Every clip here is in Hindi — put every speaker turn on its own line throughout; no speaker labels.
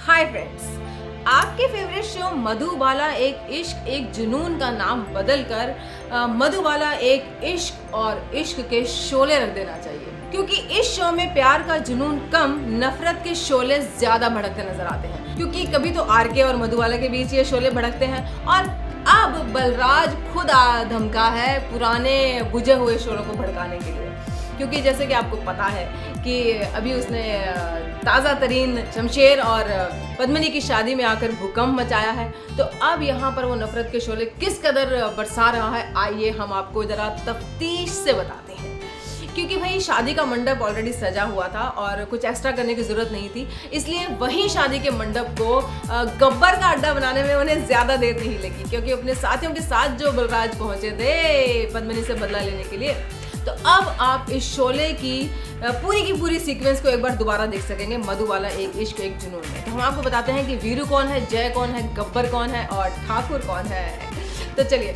हाय फ्रेंड्स, आपके फेवरेट शो मधुबाला एक इश्क एक जुनून का नाम बदलकर मधुबाला एक इश्क और इश्क के शोले रख देना चाहिए, क्योंकि इस शो में प्यार का जुनून कम, नफरत के शोले ज्यादा भड़कते नजर आते हैं। क्योंकि कभी तो आरके और मधुबाला के बीच ये शोले भड़कते हैं और अब बलराज खुद धमका है पुराने बुझे हुए शोलों को भड़काने के लिए। क्योंकि जैसे कि आपको पता है कि अभी उसने ताज़ा तरीन शमशेर और पद्मिनी की शादी में आकर भूकंप मचाया है, तो अब यहाँ पर वो नफरत के शोले किस कदर बरसा रहा है, आइए हम आपको जरा तफ्तीश से बताते हैं। क्योंकि भाई शादी का मंडप ऑलरेडी सजा हुआ था और कुछ एक्स्ट्रा करने की जरूरत नहीं थी, इसलिए वही शादी के मंडप को गब्बर का अड्डा बनाने में उन्हें ज्यादा देर नहीं लगी। क्योंकि अपने साथियों के साथ जो बलराज पहुंचे थे पद्मिनी से बदला लेने के लिए, तो अब आप इस शोले की पूरी सीक्वेंस को एक बार दोबारा देख सकेंगे मधुबाला एक इश्क एक जुनून में। तो हम आपको बताते हैं कि वीरू कौन है, जय कौन है, गब्बर कौन है और ठाकुर कौन है। तो चलिए,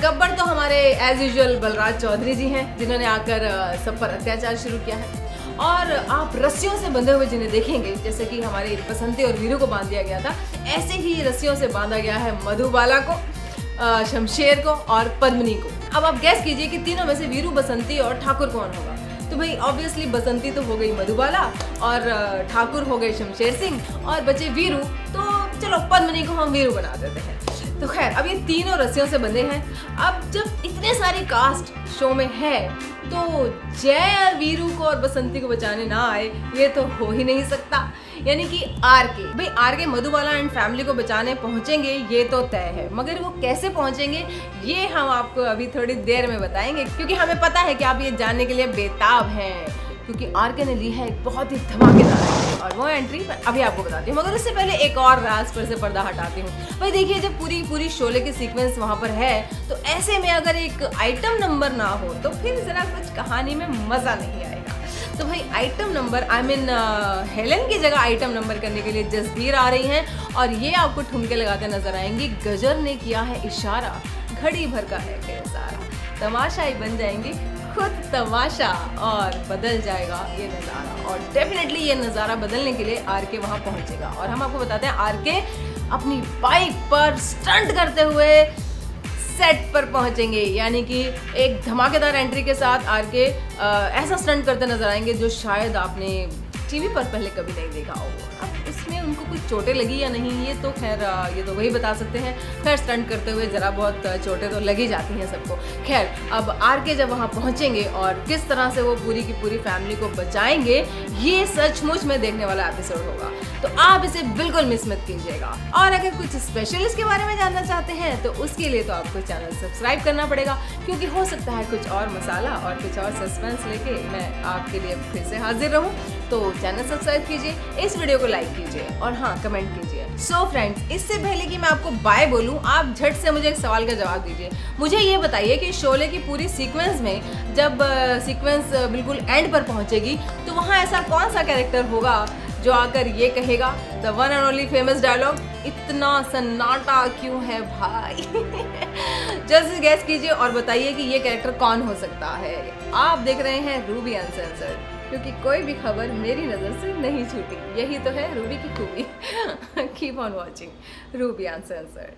गब्बर तो हमारे एज यूजुअल बलराज चौधरी जी हैं, जिन्होंने आकर सब पर अत्याचार शुरू किया है। और आप रस्सियों से बंधे हुए जिन्हें देखेंगे, जैसे कि हमारे बसंती और वीरू को बांध दिया गया था, ऐसे ही रस्सियों से बांधा गया है मधुबाला को, शमशेर को और पद्मिनी को। अब आप गैस कीजिए कि तीनों में से वीरू, बसंती और ठाकुर कौन होगा। तो भाई ऑब्वियसली बसंती तो हो गई मधुबाला और ठाकुर हो गए शमशेर सिंह और बचे वीरू, तो चलो पद्मिनी को हम वीरू बना देते हैं। तो खैर, अब ये तीनों रस्सियों से बंधे हैं। अब जब इतने सारी कास्ट शो में है, तो जय वीरू को और बसंती को बचाने ना आए, ये तो हो ही नहीं सकता। यानी कि आरके मधुबाला एंड फैमिली को बचाने पहुंचेंगे, ये तो तय है। मगर वो कैसे पहुंचेंगे, ये हम आपको अभी थोड़ी देर में बताएंगे, क्योंकि हमें पता है कि आप ये जानने के लिए बेताब हैं। क्योंकि आरके ने ली है एक बहुत ही धमाकेदार एंट्री, और वो एंट्री अभी आपको बताती हूँ। मगर उससे पहले एक और राज पर से पर्दा हटाती हूँ। भाई देखिए, जब पूरी शोले की सीक्वेंस वहाँ पर है, तो ऐसे में अगर एक आइटम नंबर ना हो तो फिर जरा कुछ कहानी में मजा नहीं आएगा। तो भाई आइटम नंबर हेलन की जगह आइटम नंबर करने के लिए जसबीर आ रही हैं, और ये आपको ठुमके लगाते नजर आएंगी। गजर ने किया है इशारा, घड़ी भर का है फिर सारा, तमाशाई बन जाएंगी खुद तमाशा, और बदल जाएगा ये नज़ारा। और डेफिनेटली ये नज़ारा बदलने के लिए आरके वहाँ पहुँचेगा। और हम आपको बताते हैं, आरके अपनी बाइक पर स्टंट करते हुए सेट पर पहुंचेंगे। यानी कि एक धमाकेदार एंट्री के साथ आरके ऐसा स्टंट करते नजर आएंगे जो शायद आपने टीवी पर पहले कभी नहीं देखा हो। अब इसमें उनको कुछ चोटें लगी या नहीं, ये तो खैर ये तो वही बता सकते हैं। खैर, स्टंट करते हुए जरा बहुत चोटें तो लगी जाती हैं सबको। खैर, अब आरके जब वहाँ पहुँचेंगे और किस तरह से वो पूरी की पूरी फैमिली को बचाएंगे, ये सचमुच में देखने वाला एपिसोड होगा। तो आप इसे बिल्कुल मिस मत कीजिएगा। और अगर कुछ स्पेशल इसके बारे में जानना चाहते हैं, तो उसके लिए तो आपको चैनल सब्सक्राइब करना पड़ेगा, क्योंकि हो सकता है कुछ और मसाला और कुछ और सस्पेंस लेके मैं आपके लिए फिर से हाजिर रहूं। तो चैनल सब्सक्राइब कीजिए, इस वीडियो को लाइक कीजिए और हाँ, कमेंट कीजिए। सो फ्रेंड्स, इससे पहले कि मैं आपको बाय बोलूं, आप झट से मुझे एक सवाल का जवाब दीजिए। मुझे ये बताइए कि शोले की पूरी सीक्वेंस में जब सीक्वेंस बिल्कुल एंड पर पहुंचेगी, तो वहाँ ऐसा कौन सा कैरेक्टर होगा जो आकर ये कहेगा, the one and only famous dialogue, इतना सन्नाटा क्यों है भाई। जल्द से गैस कीजिए और बताइए कि ये कैरेक्टर कौन हो सकता है। आप देख रहे हैं रूबी अनसेंसर्ड, क्योंकि कोई भी खबर मेरी नज़र से नहीं छूटी। यही तो है रूबी की खूबी। Keep on watching Ruby uncensored.